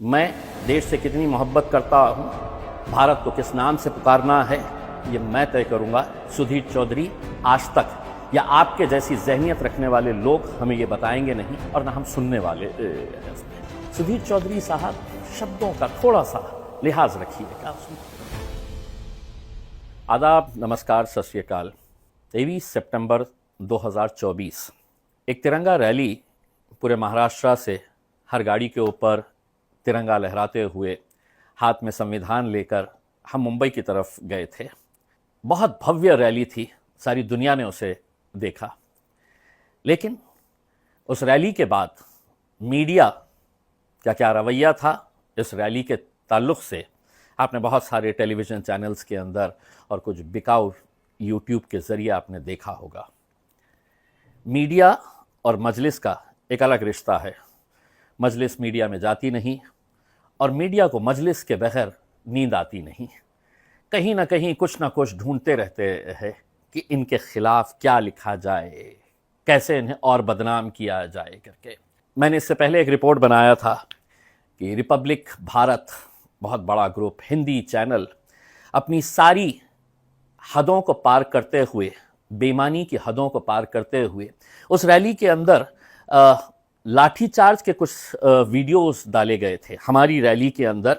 मैं देश से कितनी मोहब्बत करता हूँ, भारत को किस नाम से पुकारना है, ये मैं तय करूँगा। सुधीर चौधरी आज तक या आपके जैसी जहनियत रखने वाले लोग हमें ये बताएंगे नहीं, और ना हम सुनने वाले। सुधीर चौधरी साहब, शब्दों का थोड़ा सा लिहाज रखिएगा। आदाब, नमस्कार, सत श्री अकाल। 23 सितंबर 2024 एक तिरंगा रैली पूरे महाराष्ट्र से हर गाड़ी के ऊपर तिरंगा लहराते हुए हाथ में संविधान लेकर हम मुंबई की तरफ गए थे। बहुत भव्य रैली थी, सारी दुनिया ने उसे देखा। लेकिन उस रैली के बाद मीडिया का क्या रवैया था इस रैली के ताल्लुक़ से आपने बहुत सारे टेलीविज़न चैनल्स के अंदर और कुछ बिकाऊ यूट्यूब के ज़रिए आपने देखा होगा। मीडिया और मजलिस का एक अलग रिश्ता है। मजलिस मीडिया में जाती नहीं और मीडिया को मजलिस के बगैर नींद आती नहीं। कहीं ना कहीं कुछ ना कुछ ढूंढते रहते हैं कि इनके खिलाफ क्या लिखा जाए, कैसे इन्हें और बदनाम किया जाए करके। मैंने इससे पहले एक रिपोर्ट बनाया था कि रिपब्लिक भारत, बहुत बड़ा ग्रुप, हिंदी चैनल, अपनी सारी हदों को पार करते हुए, बेईमानी की हदों को पार करते हुए उस रैली के अंदर लाठीचार्ज के कुछ वीडियोस डाले गए थे। हमारी रैली के अंदर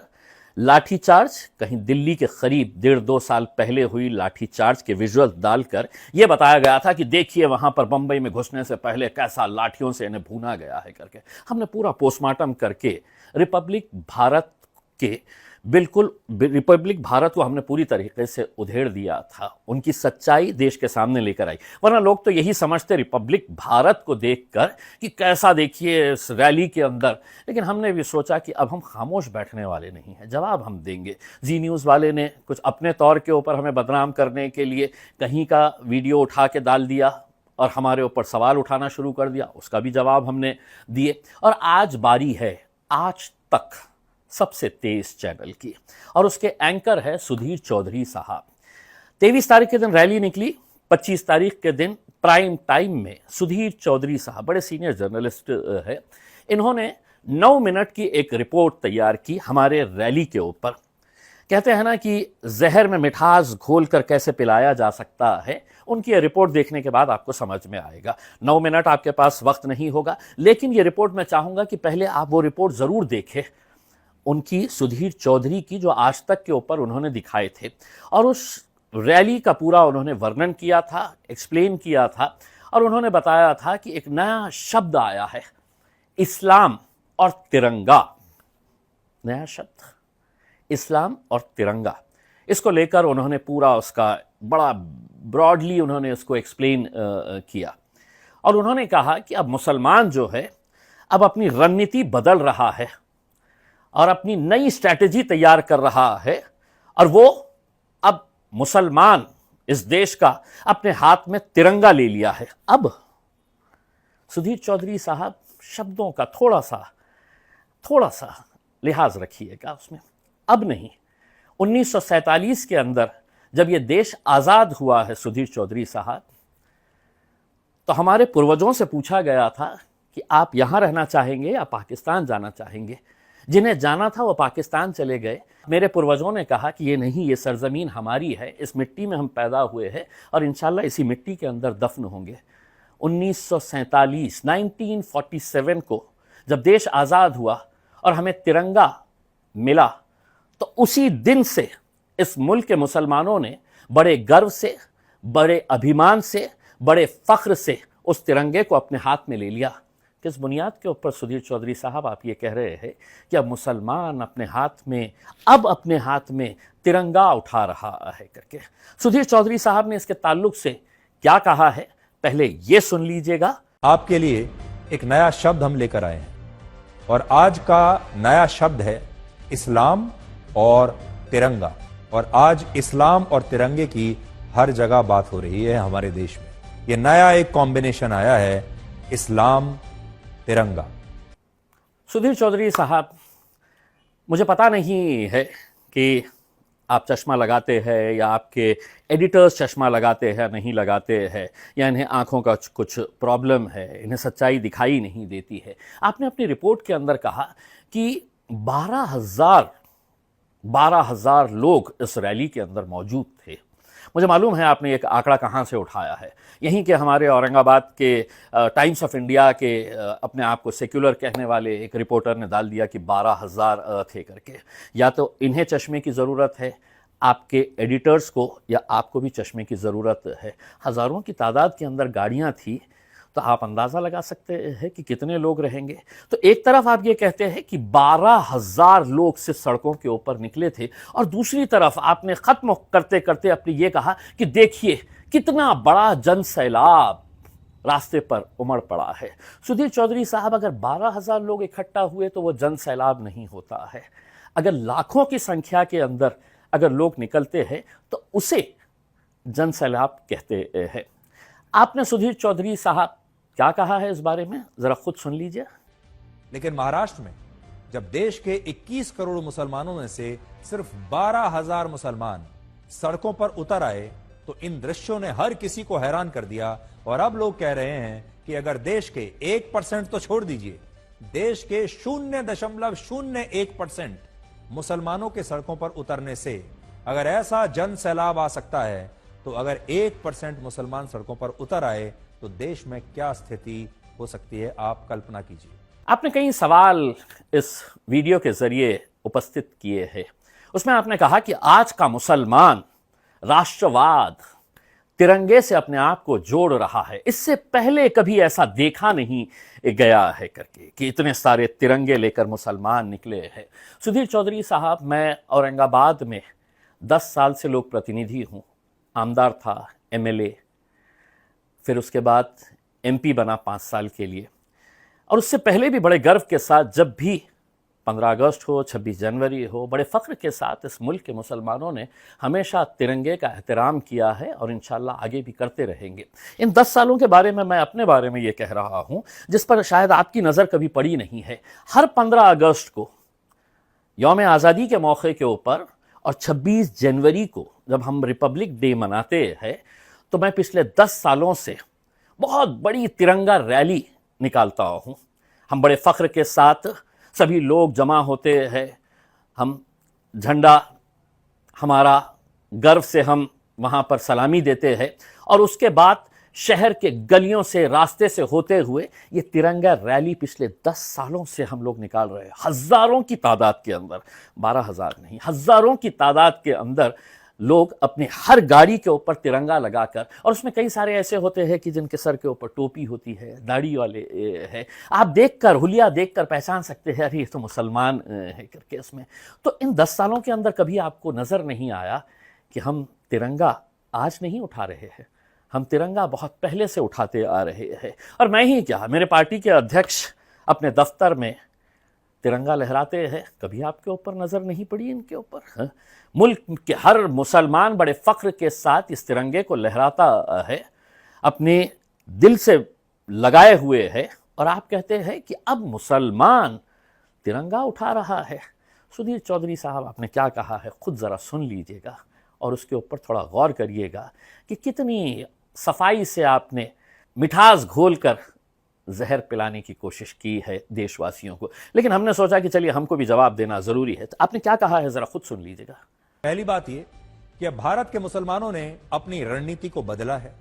लाठीचार्ज, कहीं दिल्ली के करीब 1.5-2 साल पहले हुई लाठीचार्ज के विजुअल डालकर यह बताया गया था कि देखिए वहां पर बंबई में घुसने से पहले कैसा लाठियों से इन्हें भूना गया है करके। हमने पूरा पोस्टमार्टम करके रिपब्लिक भारत के बिल्कुल रिपब्लिक भारत को हमने पूरी तरीके से उधेड़ दिया था। उनकी सच्चाई देश के सामने लेकर आई। वरना लोग तो यही समझते रिपब्लिक भारत को देखकर कि कैसा देखिए इस रैली के अंदर। लेकिन हमने भी सोचा कि अब हम खामोश बैठने वाले नहीं हैं, जवाब हम देंगे। जी न्यूज़ वाले ने कुछ अपने तौर के ऊपर हमें बदनाम करने के लिए कहीं का वीडियो उठा के डाल दिया और हमारे ऊपर सवाल उठाना शुरू कर दिया, उसका भी जवाब हमने दिए। और आज बारी है आज तक सबसे तेज चैनल की, और उसके एंकर है सुधीर चौधरी साहब। 23 तारीख के दिन रैली निकली, 25 तारीख के दिन प्राइम टाइम में सुधीर चौधरी साहब, बड़े सीनियर जर्नलिस्ट है, इन्होंने 9 मिनट की एक रिपोर्ट तैयार की हमारे रैली के ऊपर। कहते हैं ना कि जहर में मिठास घोल कर कैसे पिलाया जा सकता है, उनकी ये रिपोर्ट देखने के बाद आपको समझ में आएगा। 9 मिनट आपके पास वक्त नहीं होगा, लेकिन ये रिपोर्ट मैं चाहूँगा कि पहले आप वो रिपोर्ट ज़रूर देखें, उनकी सुधीर चौधरी की, जो आज तक के ऊपर उन्होंने दिखाए थे। और उस रैली का पूरा उन्होंने वर्णन किया था, एक्सप्लेन किया था, और उन्होंने बताया था कि एक नया शब्द आया है, इस्लाम और तिरंगा। नया शब्द, इस्लाम और तिरंगा। इसको लेकर उन्होंने पूरा उसका बड़ा ब्रॉडली उन्होंने उसको एक्सप्लेन किया। और उन्होंने कहा कि अब मुसलमान जो है अब अपनी रणनीति बदल रहा है और अपनी नई स्ट्रैटेजी तैयार कर रहा है, और वो अब मुसलमान इस देश का अपने हाथ में तिरंगा ले लिया है। अब सुधीर चौधरी साहब, शब्दों का थोड़ा सा लिहाज रखिएगा उसमें। अब नहीं, 1947 के अंदर जब ये देश आज़ाद हुआ है सुधीर चौधरी साहब, तो हमारे पूर्वजों से पूछा गया था कि आप यहां रहना चाहेंगे या पाकिस्तान जाना चाहेंगे। जिन्हें जाना था वो पाकिस्तान चले गए। मेरे पूर्वजों ने कहा कि ये नहीं, ये सरजमीन हमारी है, इस मिट्टी में हम पैदा हुए हैं और इंशाल्लाह इसी मिट्टी के अंदर दफन होंगे। 1947 को जब देश आज़ाद हुआ और हमें तिरंगा मिला, तो उसी दिन से इस मुल्क के मुसलमानों ने बड़े गर्व से, बड़े अभिमान से, बड़े फ़ख्र से उस तिरंगे को अपने हाथ में ले लिया। किस बुनियाद के ऊपर सुधीर चौधरी साहब आप ये कह रहे हैं कि अब मुसलमान अपने हाथ में तिरंगा उठा रहा है करके? सुधीर चौधरी साहब ने इसके ताल्लुक से क्या कहा है, पहले ये सुन लीजिएगा। आपके लिए एक नया शब्द हम लेकर आए हैं, और आज का नया शब्द है इस्लाम और तिरंगा। और आज इस्लाम और तिरंगे की हर जगह बात हो रही है हमारे देश में। ये नया एक कॉम्बिनेशन आया है, इस्लाम तिरंगा। सुधीर चौधरी साहब, मुझे पता नहीं है कि आप चश्मा लगाते हैं या आपके एडिटर्स चश्मा लगाते हैं नहीं लगाते हैं, या इन्हें आँखों का कुछ प्रॉब्लम है, इन्हें सच्चाई दिखाई नहीं देती है। आपने अपनी रिपोर्ट के अंदर कहा कि 12,000 लोग इस रैली के अंदर मौजूद थे। मुझे मालूम है आपने एक आंकड़ा कहाँ से उठाया है। यहीं के हमारे औरंगाबाद के टाइम्स ऑफ इंडिया के अपने आप को सेक्युलर कहने वाले एक रिपोर्टर ने डाल दिया कि 12,000 थे करके। या तो इन्हें चश्मे की ज़रूरत है, आपके एडिटर्स को, या आपको भी चश्मे की ज़रूरत है। हज़ारों की तादाद के अंदर गाड़ियाँ थी, तो आप अंदाज़ा लगा सकते हैं कि कितने लोग रहेंगे। तो एक तरफ आप ये कहते हैं कि 12,000 लोग सिर्फ सड़कों के ऊपर निकले थे, और दूसरी तरफ आपने ख़त्म करते करते अपने ये कहा कि देखिए कितना बड़ा जन सैलाब रास्ते पर उमड़ पड़ा है। सुधीर चौधरी साहब, अगर 12,000 लोग इकट्ठा हुए तो वो जन सैलाब नहीं होता है। अगर लाखों की संख्या के अंदर अगर लोग निकलते हैं तो उसे जन सैलाब कहते हैं। आपने सुधीर चौधरी साहब क्या कहा है इस बारे में, जरा खुद सुन लीजिए। लेकिन महाराष्ट्र में जब देश के 21 करोड़ मुसलमानों में से सिर्फ 12,000 मुसलमान सड़कों पर उतर आए, तो इन दृश्यों ने हर किसी को हैरान कर दिया। और अब लोग कह रहे हैं कि अगर देश के 1% तो छोड़ दीजिए, देश के 0.01% मुसलमानों के सड़कों पर उतरने से अगर ऐसा जन सैलाब आ सकता है, तो अगर 1% मुसलमान सड़कों पर उतर आए तो देश में क्या स्थिति हो सकती है, आप कल्पना कीजिए। आपने कई सवाल इस वीडियो के जरिए उपस्थित किए हैं। उसमें आपने कहा कि आज का मुसलमान राष्ट्रवाद, तिरंगे से अपने आप को जोड़ रहा है। इससे पहले कभी ऐसा देखा नहीं गया है करके कि इतने सारे तिरंगे लेकर मुसलमान निकले हैं। सुधीर चौधरी साहब, मैं औरंगाबाद में 10 साल से लोक प्रतिनिधि हूँ, आमदार था, एमएलए, फिर उसके बाद एमपी बना 5 साल के लिए। और उससे पहले भी बड़े गर्व के साथ जब भी 15 अगस्त हो, 26 जनवरी हो, बड़े फ़ख्र के साथ इस मुल्क के मुसलमानों ने हमेशा तिरंगे का एहतराम किया है और इंशाअल्लाह आगे भी करते रहेंगे। इन 10 सालों के बारे में मैं अपने बारे में ये कह रहा हूँ जिस पर शायद आपकी नज़र कभी पड़ी नहीं है। हर 15 अगस्त को, यौम आज़ादी के मौके के ऊपर, और 26 जनवरी को जब हम रिपब्लिक डे मनाते हैं, तो मैं पिछले 10 सालों से बहुत बड़ी तिरंगा रैली निकालता हूँ। हम बड़े फ़ख्र के साथ सभी लोग जमा होते हैं, हम झंडा, हमारा गर्व से हम वहाँ पर सलामी देते हैं, और उसके बाद शहर के गलियों से, रास्ते से होते हुए ये तिरंगा रैली पिछले 10 सालों से हम लोग निकाल रहे हैं। हज़ारों की तादाद के अंदर, 12,000 नहीं, हज़ारों की तादाद के अंदर लोग अपने हर गाड़ी के ऊपर तिरंगा लगाकर, और उसमें कई सारे ऐसे होते हैं कि जिनके सर के ऊपर टोपी होती है, दाढ़ी वाले है, आप देखकर, हुलिया देखकर पहचान सकते हैं, अरे ये तो मुसलमान है करके। इसमें तो इन 10 सालों के अंदर कभी आपको नज़र नहीं आया कि हम तिरंगा आज नहीं उठा रहे हैं, हम तिरंगा बहुत पहले से उठाते आ रहे हैं। और मैं ही क्या, मेरे पार्टी के अध्यक्ष अपने दफ्तर में तिरंगा लहराते हैं, कभी आपके ऊपर नज़र नहीं पड़ी इनके ऊपर? मुल्क के हर मुसलमान बड़े फ़ख्र के साथ इस तिरंगे को लहराता है, अपने दिल से लगाए हुए है, और आप कहते हैं कि अब मुसलमान तिरंगा उठा रहा है। सुधीर चौधरी साहब, आपने क्या कहा है खुद ज़रा सुन लीजिएगा और उसके ऊपर थोड़ा गौर करिएगा कि कितनी सफाई से आपने मिठास घोलकर जहर पिलाने की कोशिश की है देशवासियों को। लेकिन हमने सोचा कि चलिए हमको भी जवाब देना ज़रूरी है। तो आपने क्या कहा है ज़रा खुद सुन लीजिएगा। पहली बात यह कि अब भारत के मुसलमानों ने अपनी रणनीति को बदला है,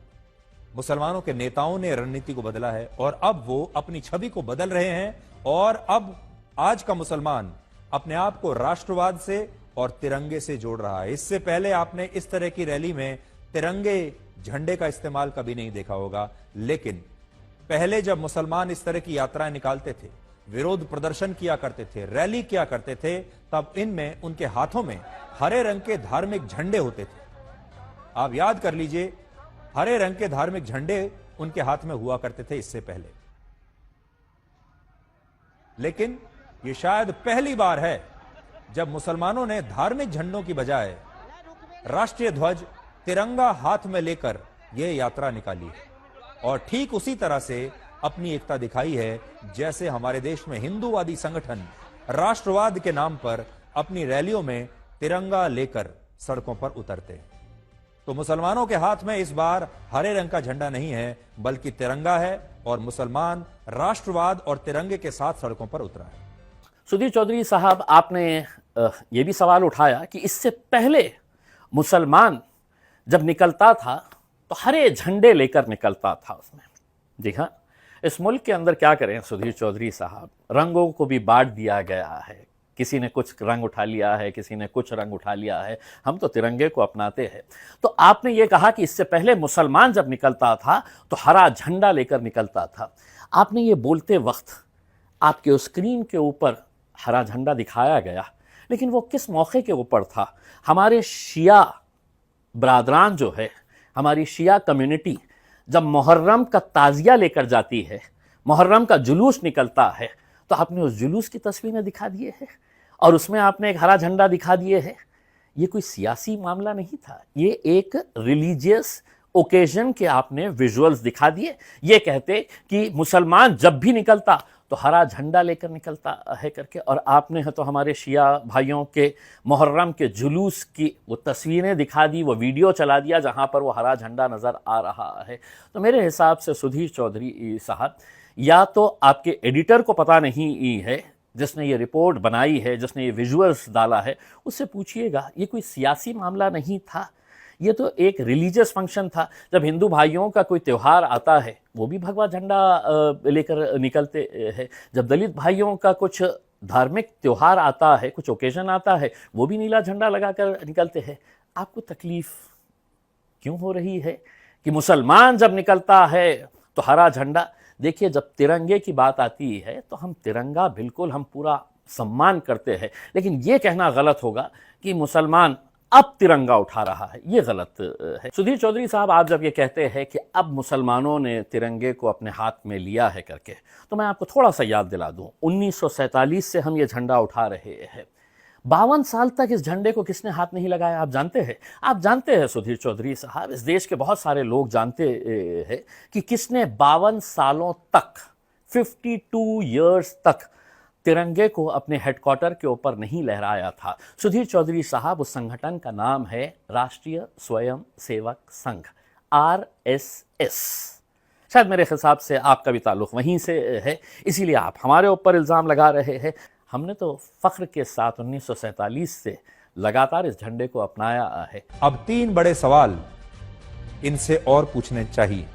मुसलमानों के नेताओं ने रणनीति को बदला है, और अब वो अपनी छवि को बदल रहे हैं। और अब आज का मुसलमान अपने आप को राष्ट्रवाद से और तिरंगे से जोड़ रहा है। इससे पहले आपने इस तरह की रैली में तिरंगे झंडे का इस्तेमाल कभी नहीं देखा होगा। लेकिन पहले जब मुसलमान इस तरह की यात्राएं निकालते थे, विरोध प्रदर्शन किया करते थे, रैली किया करते थे, तब इनमें उनके हाथों में हरे रंग के धार्मिक झंडे होते थे। आप याद कर लीजिए, हरे रंग के धार्मिक झंडे उनके हाथ में हुआ करते थे इससे पहले। लेकिन यह शायद पहली बार है जब मुसलमानों ने धार्मिक झंडों की बजाय राष्ट्रीय ध्वज, तिरंगा हाथ में लेकर यह यात्रा निकाली है, और ठीक उसी तरह से अपनी एकता दिखाई है जैसे हमारे देश में हिंदूवादी संगठन राष्ट्रवाद के नाम पर अपनी रैलियों में तिरंगा लेकर सड़कों पर उतरते हैं। तो मुसलमानों के हाथ में इस बार हरे रंग का झंडा नहीं है, बल्कि तिरंगा है, और मुसलमान राष्ट्रवाद और तिरंगे के साथ सड़कों पर उतरा है। सुधीर चौधरी साहब, आपने ये भी सवाल उठाया कि इससे पहले मुसलमान जब निकलता था तो हरे झंडे लेकर निकलता था उसमें। जी हाँ, इस मुल्क के अंदर क्या करें सुधीर चौधरी साहब, रंगों को भी बांट दिया गया है। किसी ने कुछ रंग उठा लिया है, किसी ने कुछ रंग उठा लिया है, हम तो तिरंगे को अपनाते हैं। तो आपने ये कहा कि इससे पहले मुसलमान जब निकलता था तो हरा झंडा लेकर निकलता था। आपने ये बोलते वक्त आपके स्क्रीन के ऊपर हरा झंडा दिखाया गया, लेकिन वो किस मौके के ऊपर था? हमारे शिया बरादरान जो है, हमारी शिया कम्युनिटी जब मुहर्रम का ताज़िया लेकर जाती है, मुहर्रम का जुलूस निकलता है, तो आपने उस जुलूस की तस्वीरें दिखा दिए हैं और उसमें आपने एक हरा झंडा दिखा दिए है। ये कोई सियासी मामला नहीं था, ये एक रिलीजियस ओकेजन के आपने विजुअल्स दिखा दिए। ये कहते कि मुसलमान जब भी निकलता तो हरा झंडा लेकर निकलता है करके, और आपने है तो हमारे शिया भाइयों के मुहर्रम के जुलूस की वो तस्वीरें दिखा दी, वो वीडियो चला दिया जहां पर वो हरा झंडा नज़र आ रहा है। तो मेरे हिसाब से सुधीर चौधरी साहब, या तो आपके एडिटर को पता नहीं है जिसने ये रिपोर्ट बनाई है, जिसने ये विजुअल्स डाला है, उससे पूछिएगा। ये कोई सियासी मामला नहीं था, ये तो एक रिलीजियस फंक्शन था। जब हिंदू भाइयों का कोई त्यौहार आता है वो भी भगवा झंडा लेकर निकलते हैं। जब दलित भाइयों का कुछ धार्मिक त्यौहार आता है, कुछ ओकेजन आता है, वो भी नीला झंडा लगाकर निकलते हैं। आपको तकलीफ क्यों हो रही है कि मुसलमान जब निकलता है तो हरा झंडा? देखिए, जब तिरंगे की बात आती है तो हम तिरंगा बिल्कुल हम पूरा सम्मान करते हैं, लेकिन ये कहना गलत होगा कि मुसलमान अब तिरंगा उठा रहा है, ये गलत है। सुधीर चौधरी साहब, आप जब ये कहते हैं कि अब मुसलमानों ने तिरंगे को अपने हाथ में लिया है करके, तो मैं आपको थोड़ा सा याद दिला दूं, 1947 से हम ये झंडा उठा रहे हैं। 52 साल तक इस झंडे को किसने हाथ नहीं लगाया, आप जानते हैं? आप जानते हैं सुधीर चौधरी साहब, इस देश के बहुत सारे लोग जानते हैं कि किसने 52 सालों तक, 52 ईयर्स तक तिरंगे को अपने हेडक्वार्टर के ऊपर नहीं लहराया था। सुधीर चौधरी साहब, उस संगठन का नाम है राष्ट्रीय स्वयं सेवक संघ, RSS। शायद मेरे हिसाब से आपका भी ताल्लुक वहीं से है, इसीलिए आप हमारे ऊपर इल्ज़ाम लगा रहे हैं। हमने तो फख्र के साथ 1947 से लगातार इस झंडे को अपनाया है। अब 3 बड़े सवाल इनसे और पूछने चाहिए,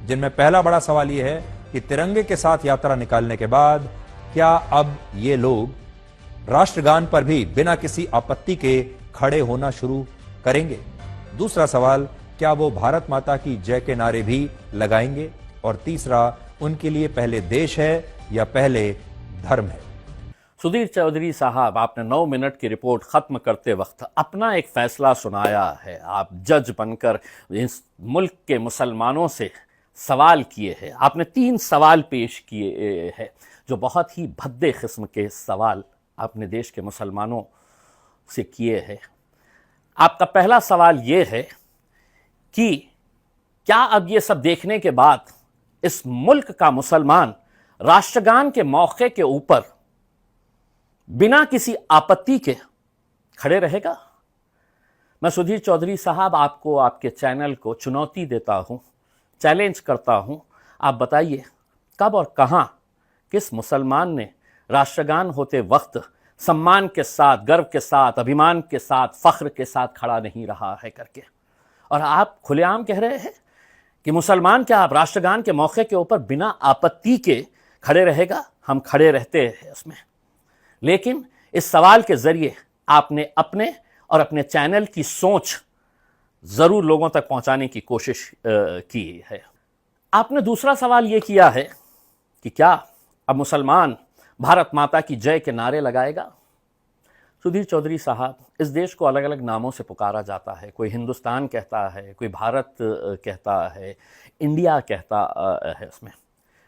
जिनमें पहला बड़ा सवाल यह है कि तिरंगे के साथ यात्रा निकालने के बाद क्या अब ये लोग राष्ट्रगान पर भी बिना किसी आपत्ति के खड़े होना शुरू करेंगे? दूसरा सवाल, क्या वो भारत माता की जय के नारे भी लगाएंगे? और तीसरा, उनके लिए पहले देश है या पहले धर्म है? सुधीर चौधरी साहब, आपने 9 मिनट की रिपोर्ट ख़त्म करते वक्त अपना एक फ़ैसला सुनाया है। आप जज बनकर इस मुल्क के मुसलमानों से सवाल किए हैं। आपने 3 सवाल पेश किए हैं, जो बहुत ही भद्दे किस्म के सवाल आपने देश के मुसलमानों से किए हैं। आपका पहला सवाल ये है कि क्या अब ये सब देखने के बाद इस मुल्क का मुसलमान राष्ट्रगान के मौके के ऊपर बिना किसी आपत्ति के खड़े रहेगा? मैं सुधीर चौधरी साहब आपको, आपके चैनल को चुनौती देता हूं, चैलेंज करता हूं। आप बताइए, कब और कहां किस मुसलमान ने राष्ट्रगान होते वक्त सम्मान के साथ, गर्व के साथ, अभिमान के साथ, फख्र के साथ खड़ा नहीं रहा है करके? और आप खुलेआम कह रहे हैं कि मुसलमान क्या आप राष्ट्रगान के मौके के ऊपर बिना आपत्ति के खड़े रहेगा? हम खड़े रहते हैं उसमें, लेकिन इस सवाल के जरिए आपने अपने और अपने चैनल की सोच जरूर लोगों तक पहुंचाने की कोशिश की है। आपने दूसरा सवाल यह किया है कि क्या अब मुसलमान भारत माता की जय के नारे लगाएगा? सुधीर चौधरी साहब, इस देश को अलग अलग नामों से पुकारा जाता है। कोई हिंदुस्तान कहता है, कोई भारत कहता है, इंडिया कहता है। उसमें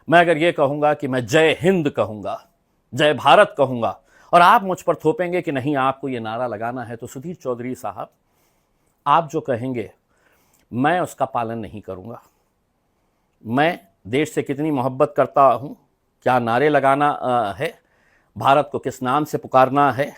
मैं अगर ये कहूँगा कि मैं जय हिंद कहूँगा, जय भारत कहूँगा, और आप मुझ पर थोपेंगे कि नहीं आपको ये नारा लगाना है, तो सुधीर चौधरी साहब, आप जो कहेंगे मैं उसका पालन नहीं करूँगा। मैं देश से कितनी मोहब्बत करता हूँ, क्या नारे लगाना है, भारत को किस नाम से पुकारना है,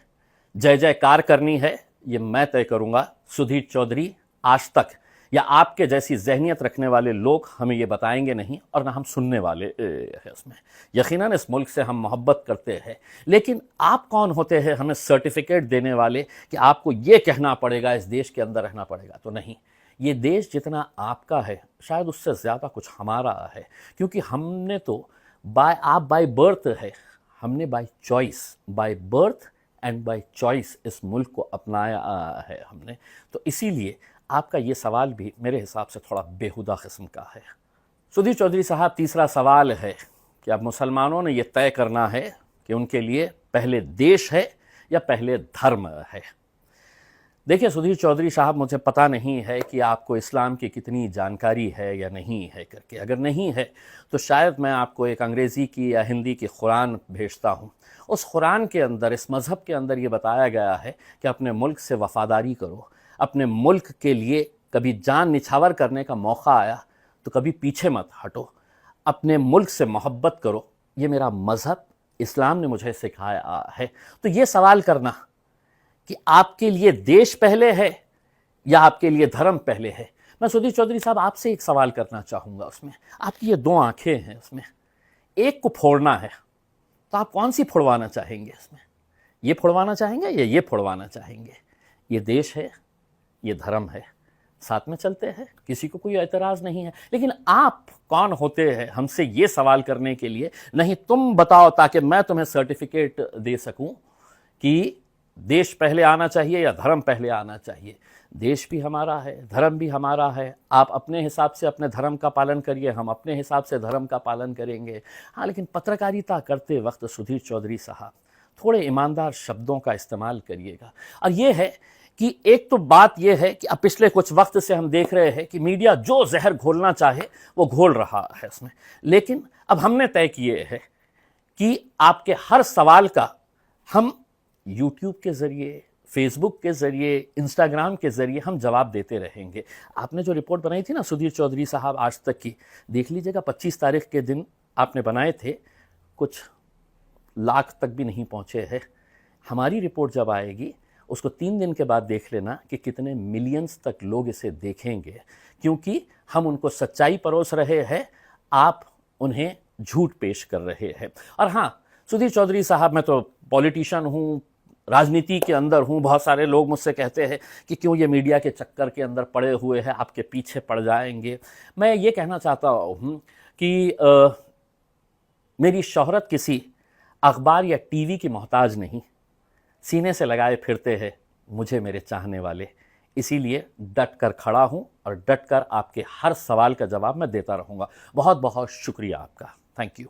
जय जयकार करनी है, ये मैं तय करूँगा। सुधीर चौधरी आज तक या आपके जैसी जहनियत रखने वाले लोग हमें ये बताएंगे नहीं, और ना हम सुनने वाले हैं उसमें। यकीनन इस मुल्क से हम मोहब्बत करते हैं, लेकिन आप कौन होते हैं हमें सर्टिफिकेट देने वाले कि आपको ये कहना पड़ेगा, इस देश के अंदर रहना पड़ेगा? तो नहीं, ये देश जितना आपका है शायद उससे ज़्यादा कुछ हमारा है, क्योंकि हमने तो आप बाय बर्थ है, हमने by choice, by birth and by choice इस मुल्क को अपनाया है हमने। तो इसीलिए आपका ये सवाल भी मेरे हिसाब से थोड़ा बेहुदा किस्म का है। सुधीर चौधरी साहब, तीसरा सवाल है कि अब मुसलमानों ने ये तय करना है कि उनके लिए पहले देश है या पहले धर्म है। देखिए सुधीर चौधरी साहब, मुझे पता नहीं है कि आपको इस्लाम की कितनी जानकारी है या नहीं है करके। अगर नहीं है तो शायद मैं आपको एक अंग्रेज़ी की या हिंदी की कुरान भेजता हूँ। उस कुरान के अंदर, इस मज़हब के अंदर ये बताया गया है कि अपने मुल्क से वफ़ादारी करो, अपने मुल्क के लिए कभी जान निछावर करने का मौका आया तो कभी पीछे मत हटो, अपने मुल्क से मोहब्बत करो। ये मेरा मज़हब इस्लाम ने मुझे सिखाया है। तो ये सवाल करना कि आपके लिए देश पहले है या आपके लिए धर्म पहले है, मैं सुधीर चौधरी साहब आपसे एक सवाल करना चाहूँगा। उसमें आपकी ये दो आंखें हैं, उसमें एक को फोड़ना है, तो आप कौन सी फोड़वाना चाहेंगे? इसमें ये फोड़वाना चाहेंगे या ये फोड़वाना चाहेंगे? ये देश है, ये धर्म है, साथ में चलते हैं, किसी को कोई एतराज़ नहीं है। लेकिन आप कौन होते हैं हमसे ये सवाल करने के लिए? नहीं, तुम बताओ ताकि मैं तुम्हें सर्टिफिकेट दे सकूं कि देश पहले आना चाहिए या धर्म पहले आना चाहिए। देश भी हमारा है, धर्म भी हमारा है। आप अपने हिसाब से अपने धर्म का पालन करिए, हम अपने हिसाब से धर्म का पालन करेंगे। हाँ, लेकिन पत्रकारिता करते वक्त सुधीर चौधरी साहब थोड़े ईमानदार शब्दों का इस्तेमाल करिएगा। और ये है कि एक तो बात यह है कि अब पिछले कुछ वक्त से हम देख रहे हैं कि मीडिया जो जहर घोलना चाहे वो घोल रहा है इसमें। लेकिन अब हमने तय किए है कि आपके हर सवाल का हम यूट्यूब के ज़रिए, फेसबुक के ज़रिए, इंस्टाग्राम के ज़रिए हम जवाब देते रहेंगे। आपने जो रिपोर्ट बनाई थी ना सुधीर चौधरी साहब आज तक की, देख लीजिएगा, 25 तारीख के दिन आपने बनाए थे, कुछ लाख तक भी नहीं पहुँचे हैं। हमारी रिपोर्ट जब आएगी उसको 3 दिन के बाद देख लेना कि कितने मिलियंस तक लोग इसे देखेंगे, क्योंकि हम उनको सच्चाई परोस रहे हैं, आप उन्हें झूठ पेश कर रहे हैं। और हाँ सुधीर चौधरी साहब, मैं तो पॉलिटिशियन हूँ, राजनीति के अंदर हूँ। बहुत सारे लोग मुझसे कहते हैं कि क्यों ये मीडिया के चक्कर के अंदर पड़े हुए हैं, आपके पीछे पड़ जाएंगे। मैं ये कहना चाहता हूँ कि मेरी शोहरत किसी अखबार या टीवी की मोहताज नहीं। सीने से लगाए फिरते हैं मुझे मेरे चाहने वाले, इसीलिए डट कर खड़ा हूँ और डट कर आपके हर सवाल का जवाब मैं देता रहूँगा। बहुत बहुत शुक्रिया आपका। Thank you.